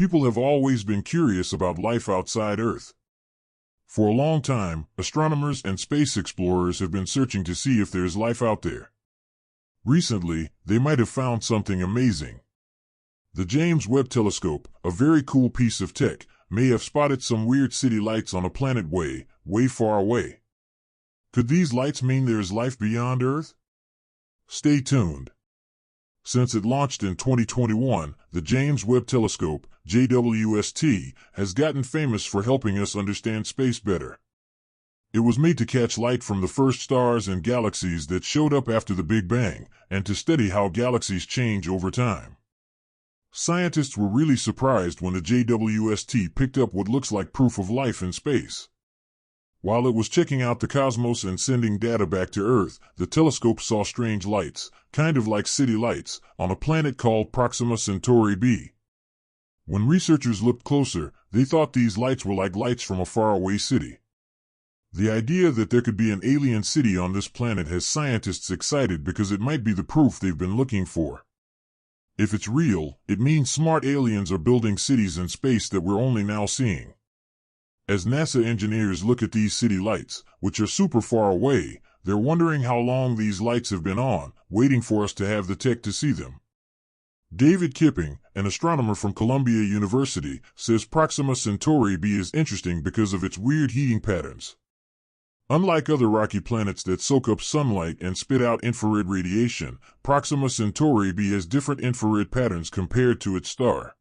People have always been curious about life outside Earth. For a long time, astronomers and space explorers have been searching to see if there's life out there. Recently, they might have found something amazing. The James Webb Telescope, a very cool piece of tech, may have spotted some weird city lights on a planet way, way far away. Could these lights mean there is life beyond Earth? Stay tuned. Since it launched in 2021, the James Webb Telescope, JWST, has gotten famous for helping us understand space better. It was made to catch light from the first stars and galaxies that showed up after the Big Bang, and to study how galaxies change over time. Scientists were really surprised when the JWST picked up what looks like proof of life in space. While it was checking out the cosmos and sending data back to Earth, the telescope saw strange lights, kind of like city lights, on a planet called Proxima Centauri B. When researchers looked closer, they thought these lights were like lights from a faraway city. The idea that there could be an alien city on this planet has scientists excited because it might be the proof they've been looking for. If it's real, it means smart aliens are building cities in space that we're only now seeing. As NASA engineers look at these city lights, which are super far away, they're wondering how long these lights have been on, waiting for us to have the tech to see them. David Kipping, an astronomer from Columbia University, says Proxima Centauri B is interesting because of its weird heating patterns. Unlike other rocky planets that soak up sunlight and spit out infrared radiation, Proxima Centauri B has different infrared patterns compared to its star.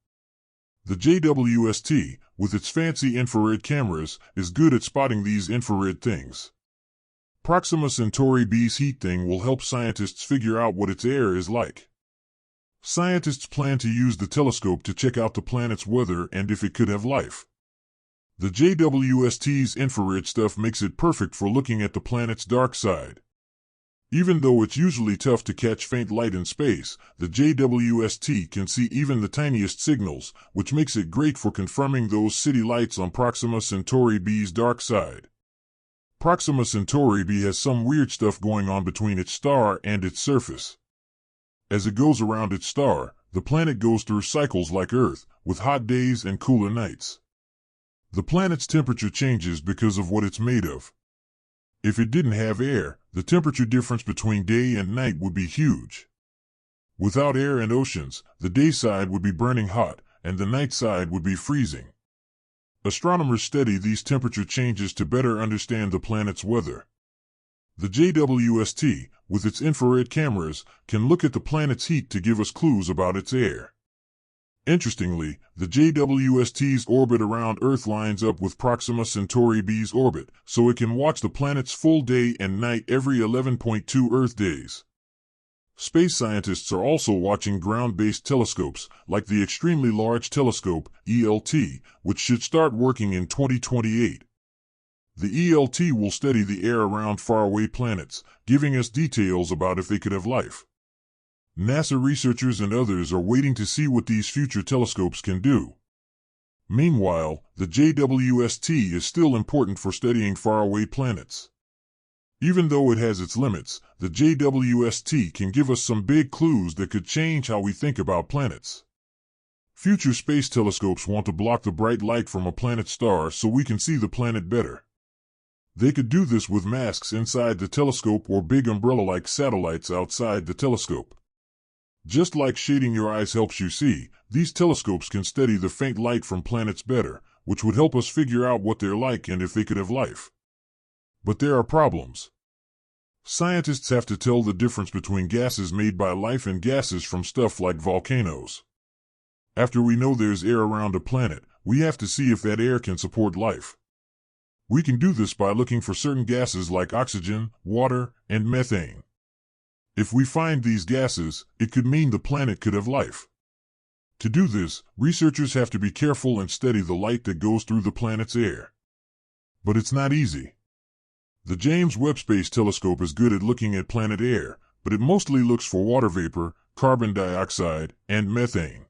The JWST, with its fancy infrared cameras, is good at spotting these infrared things. Proxima Centauri B's heat thing will help scientists figure out what its air is like. Scientists plan to use the telescope to check out the planet's weather and if it could have life. The JWST's infrared stuff makes it perfect for looking at the planet's dark side. Even though it's usually tough to catch faint light in space, the JWST can see even the tiniest signals, which makes it great for confirming those city lights on Proxima Centauri B's dark side. Proxima Centauri B has some weird stuff going on between its star and its surface. As it goes around its star, the planet goes through cycles like Earth, with hot days and cooler nights. The planet's temperature changes because of what it's made of. If it didn't have air, the temperature difference between day and night would be huge. Without air and oceans, the day side would be burning hot, and the night side would be freezing. Astronomers study these temperature changes to better understand the planet's weather. The JWST, with its infrared cameras, can look at the planet's heat to give us clues about its air. Interestingly, the JWST's orbit around Earth lines up with Proxima Centauri B's orbit, so it can watch the planet's full day and night every 11.2 Earth days. Space scientists are also watching ground-based telescopes, like the Extremely Large Telescope, ELT, which should start working in 2028. The ELT will study the air around faraway planets, giving us details about if they could have life. NASA researchers and others are waiting to see what these future telescopes can do. Meanwhile, the JWST is still important for studying faraway planets. Even though it has its limits, the JWST can give us some big clues that could change how we think about planets. Future space telescopes want to block the bright light from a planet's star so we can see the planet better. They could do this with masks inside the telescope or big umbrella-like satellites outside the telescope. Just like shading your eyes helps you see, these telescopes can study the faint light from planets better, which would help us figure out what they're like and if they could have life. But there are problems. Scientists have to tell the difference between gases made by life and gases from stuff like volcanoes. After we know there's air around a planet, we have to see if that air can support life. We can do this by looking for certain gases like oxygen, water, and methane. If we find these gases, it could mean the planet could have life. To do this, researchers have to be careful and study the light that goes through the planet's air. But it's not easy. The James Webb Space Telescope is good at looking at planet air, but it mostly looks for water vapor, carbon dioxide, and methane.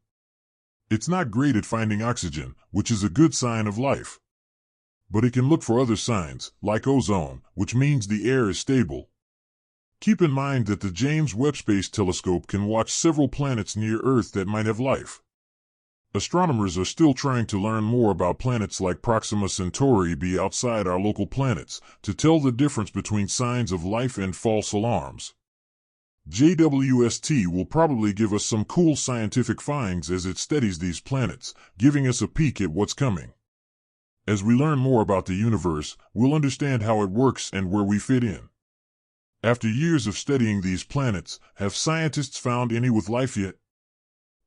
It's not great at finding oxygen, which is a good sign of life. But it can look for other signs, like ozone, which means the air is stable. Keep in mind that the James Webb Space Telescope can watch several planets near Earth that might have life. Astronomers are still trying to learn more about planets like Proxima Centauri B outside our local planets to tell the difference between signs of life and false alarms. JWST will probably give us some cool scientific finds as it studies these planets, giving us a peek at what's coming. As we learn more about the universe, we'll understand how it works and where we fit in. After years of studying these planets, have scientists found any with life yet?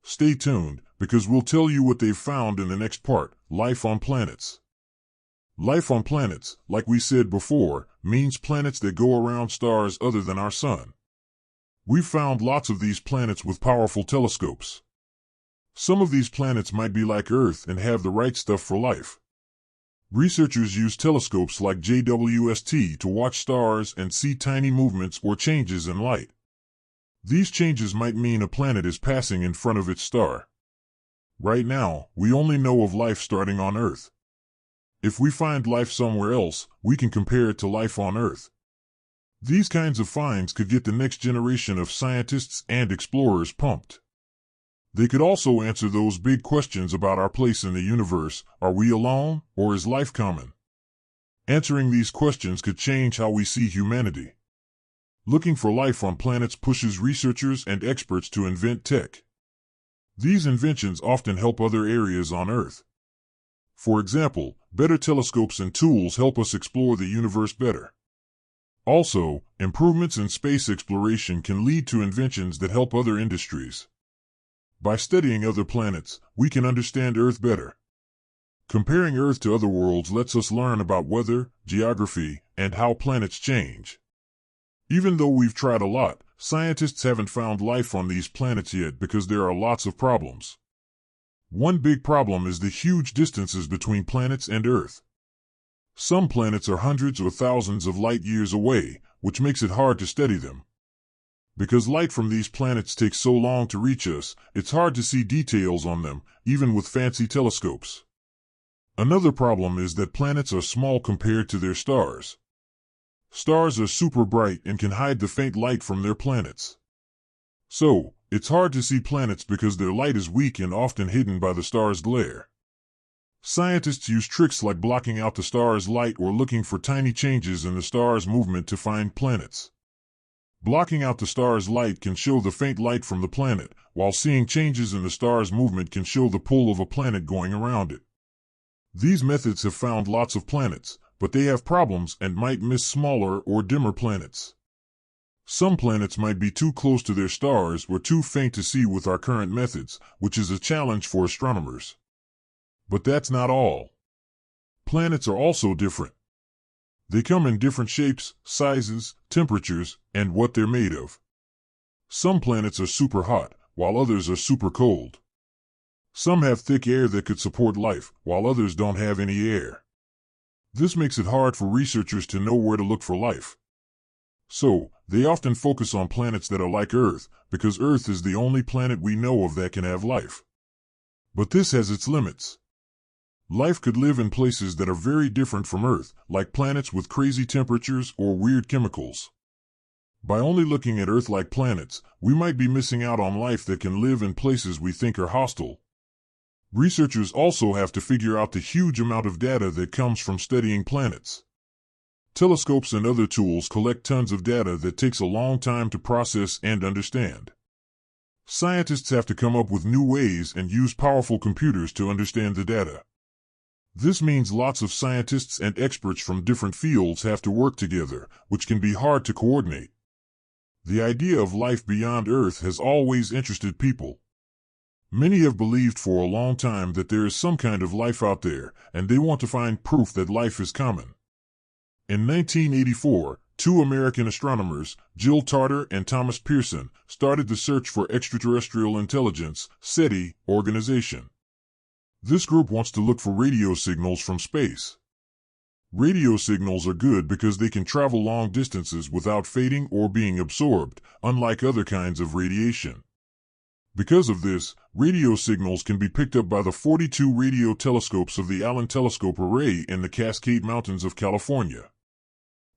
Stay tuned, because we'll tell you what they've found in the next part, Life on Planets. Life on planets, like we said before, means planets that go around stars other than our sun. We've found lots of these planets with powerful telescopes. Some of these planets might be like Earth and have the right stuff for life. Researchers use telescopes like JWST to watch stars and see tiny movements or changes in light. These changes might mean a planet is passing in front of its star. Right now, we only know of life starting on Earth. If we find life somewhere else, we can compare it to life on Earth. These kinds of finds could get the next generation of scientists and explorers pumped. They could also answer those big questions about our place in the universe. Are we alone, or is life common? Answering these questions could change how we see humanity. Looking for life on planets pushes researchers and experts to invent tech. These inventions often help other areas on Earth. For example, better telescopes and tools help us explore the universe better. Also, improvements in space exploration can lead to inventions that help other industries. By studying other planets, we can understand Earth better. Comparing Earth to other worlds lets us learn about weather, geography, and how planets change. Even though we've tried a lot, scientists haven't found life on these planets yet because there are lots of problems. One big problem is the huge distances between planets and Earth. Some planets are hundreds or thousands of light years away, which makes it hard to study them. Because light from these planets takes so long to reach us, it's hard to see details on them, even with fancy telescopes. Another problem is that planets are small compared to their stars. Stars are super bright and can hide the faint light from their planets. So, it's hard to see planets because their light is weak and often hidden by the star's glare. Scientists use tricks like blocking out the star's light or looking for tiny changes in the star's movement to find planets. Blocking out the star's light can show the faint light from the planet, while seeing changes in the star's movement can show the pull of a planet going around it. These methods have found lots of planets, but they have problems and might miss smaller or dimmer planets. Some planets might be too close to their stars or too faint to see with our current methods, which is a challenge for astronomers. But that's not all. Planets are also different. They come in different shapes, sizes, temperatures, and what they're made of. Some planets are super hot, while others are super cold. Some have thick air that could support life, while others don't have any air. This makes it hard for researchers to know where to look for life. So, they often focus on planets that are like Earth, because Earth is the only planet we know of that can have life. But this has its limits. Life could live in places that are very different from Earth, like planets with crazy temperatures or weird chemicals. By only looking at Earth-like planets, we might be missing out on life that can live in places we think are hostile. Researchers also have to figure out the huge amount of data that comes from studying planets. Telescopes and other tools collect tons of data that takes a long time to process and understand. Scientists have to come up with new ways and use powerful computers to understand the data. This means lots of scientists and experts from different fields have to work together, which can be hard to coordinate. The idea of life beyond Earth has always interested people. Many have believed for a long time that there is some kind of life out there, and they want to find proof that life is common. In 1984, two American astronomers, Jill Tarter and Thomas Pearson, started the Search for Extraterrestrial Intelligence (SETI) organization. This group wants to look for radio signals from space. Radio signals are good because they can travel long distances without fading or being absorbed, unlike other kinds of radiation. Because of this, radio signals can be picked up by the 42 radio telescopes of the Allen Telescope Array in the Cascade Mountains of California.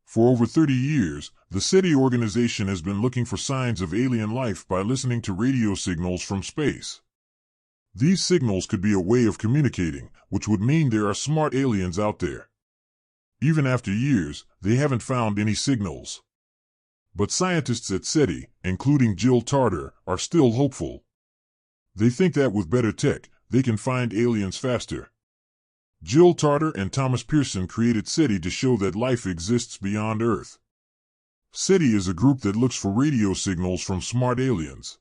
For over 30 years, the SETI organization has been looking for signs of alien life by listening to radio signals from space. These signals could be a way of communicating, which would mean there are smart aliens out there. Even after years, they haven't found any signals. But scientists at SETI, including Jill Tarter, are still hopeful. They think that with better tech, they can find aliens faster. Jill Tarter and Thomas Pearson created SETI to show that life exists beyond Earth. SETI is a group that looks for radio signals from smart aliens.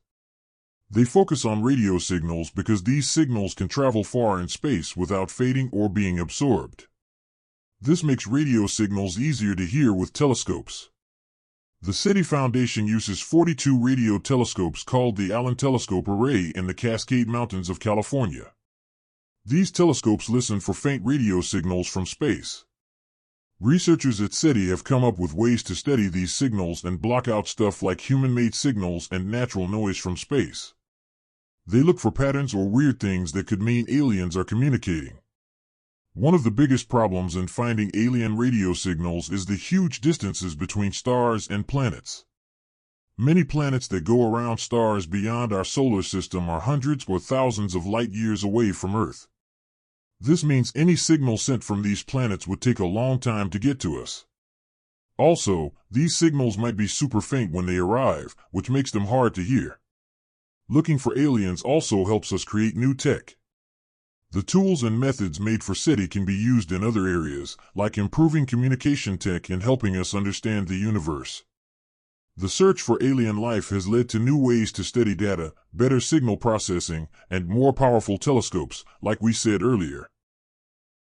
They focus on radio signals because these signals can travel far in space without fading or being absorbed. This makes radio signals easier to hear with telescopes. The SETI Foundation uses 42 radio telescopes called the Allen Telescope Array in the Cascade Mountains of California. These telescopes listen for faint radio signals from space. Researchers at SETI have come up with ways to study these signals and block out stuff like human-made signals and natural noise from space. They look for patterns or weird things that could mean aliens are communicating. One of the biggest problems in finding alien radio signals is the huge distances between stars and planets. Many planets that go around stars beyond our solar system are hundreds or thousands of light years away from Earth. This means any signal sent from these planets would take a long time to get to us. Also, these signals might be super faint when they arrive, which makes them hard to hear. Looking for aliens also helps us create new tech. The tools and methods made for SETI can be used in other areas, like improving communication tech and helping us understand the universe. The search for alien life has led to new ways to study data, better signal processing, and more powerful telescopes, like we said earlier.